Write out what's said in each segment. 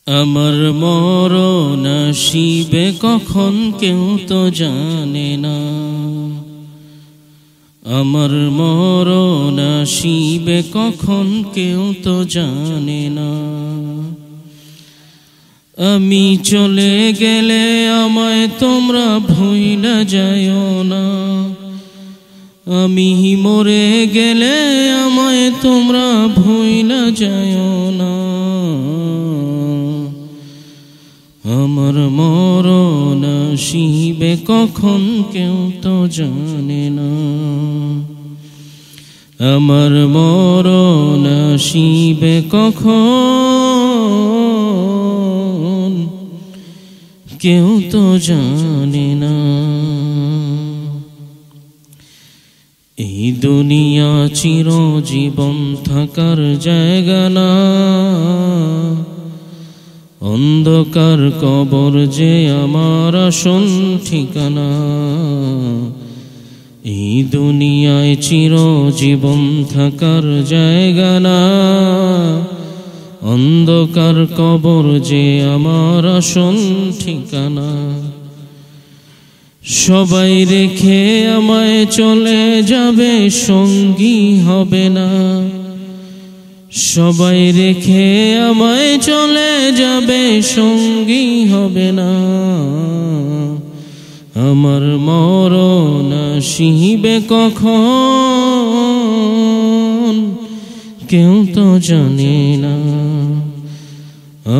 আমার মরণ আসিবে কখন কেউ তো জানে না, আমার মরণ আসিবে কখন কেউ তো জানে না। আমি চলে গেলে আমায় তোমরা ভুইলা যাইও না, আমি মরে গেলে আমায় তোমরা ভুইলা যাইও না। আমার মরণ আসিবে কখন কেউ তো জানে না, আমার মরণ আসিবে কখন কেউ তো জানে না। এই দুনিয়া চিরজীবন থাকার জায়গা না, অন্ধকার কবর যে আমার আসল ঠিকানা। এই দুনিয়ায় চিরজীবন থাকার জায়গা না, অন্ধকার কবর যে আমার আসল ঠিকানা। সবাই রেখে আমায় চলে যাবে, সঙ্গী হবে না। সবাই রেখে আমায় চলে যাবে, সঙ্গী হবে না। আমার মরণ আসিবে কখন কেউ তো জানে না,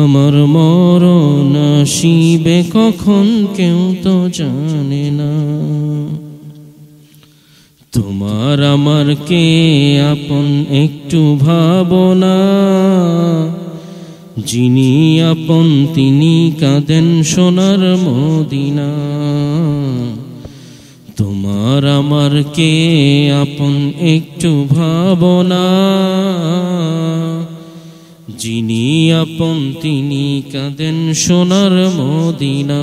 আমার মরণ আসিবে কখন কেউ তো জানে না। তোমার আমার কে আপন একটু ভাবনা, যিনি আপন তিনি কাঁদেন সোনার মদিনা। তোমার আমার কে আপন একটু ভাবনা, যিনি আপন তিনি কাঁদেন সোনার মদিনা।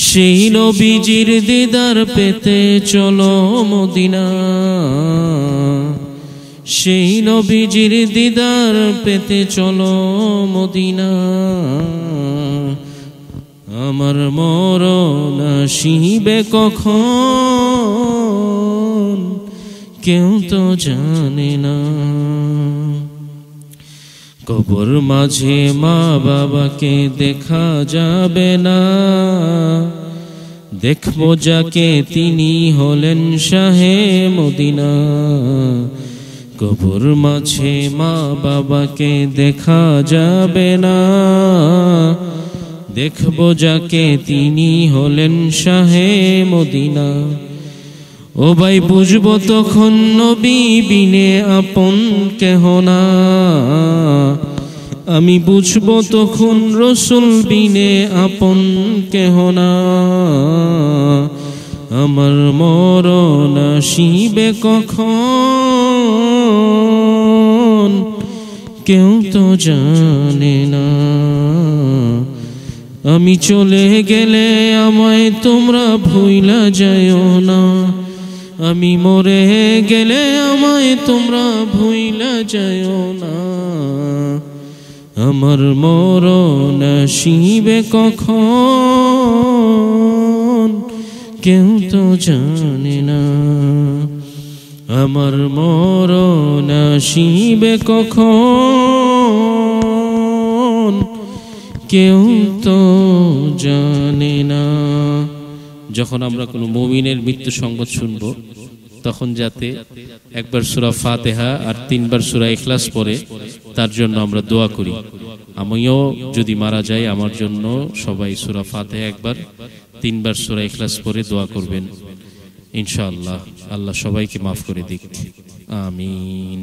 সেই নবীজির দিদার পেতে চলো মদিনা, সেই নবীজির দিদার পেতে চলো মদিনা। আমার মরণ আসিবে কখন কেউ তো জানে না। কবর মাঝে মা বাবাকে দেখা যাবে না, দেখবো যাকে তিনি হলেন শাহে মদিনা। কবর মাঝে মা বাবাকে দেখা যাবে না, দেখবো যাকে তিনি হলেন শাহে মদিনা। ও ভাই বুঝবো তখন নবী বিনে আপন কেহ না, আমি বুঝবো তখন রসুল বিনে আপন কেহ না। আমার মরণ আসিবে কখন কেউ তো জানে না, আমি চলে গেলে আমায় তোমরা ভুইলা যাইও না, আমি মরে গেলে আমায় তোমরা ভুইলা যাইও না। আমার মরণ আসিবে কখন কেউ তো জানে না, আমার মরণ আসিবে কখন কেউ তো জানে না। যখন আমরা কোনো মুমিনের মৃত্যু সংবাদ শুনব, তখন যাতে একবার সূরা ফাতিহা আর 3 বার সূরা ইখলাস পড়ে তার জন্য আমরা দোয়া করি। আমিও যদি মারা যাই, আমার জন্য সবাই সূরা ফাতিহা একবার, 3 বার সূরা ইখলাস পড়ে দোয়া করবেন ইনশাআল্লাহ। আল্লাহ সবাইকে মাফ করে দিক, আমিন।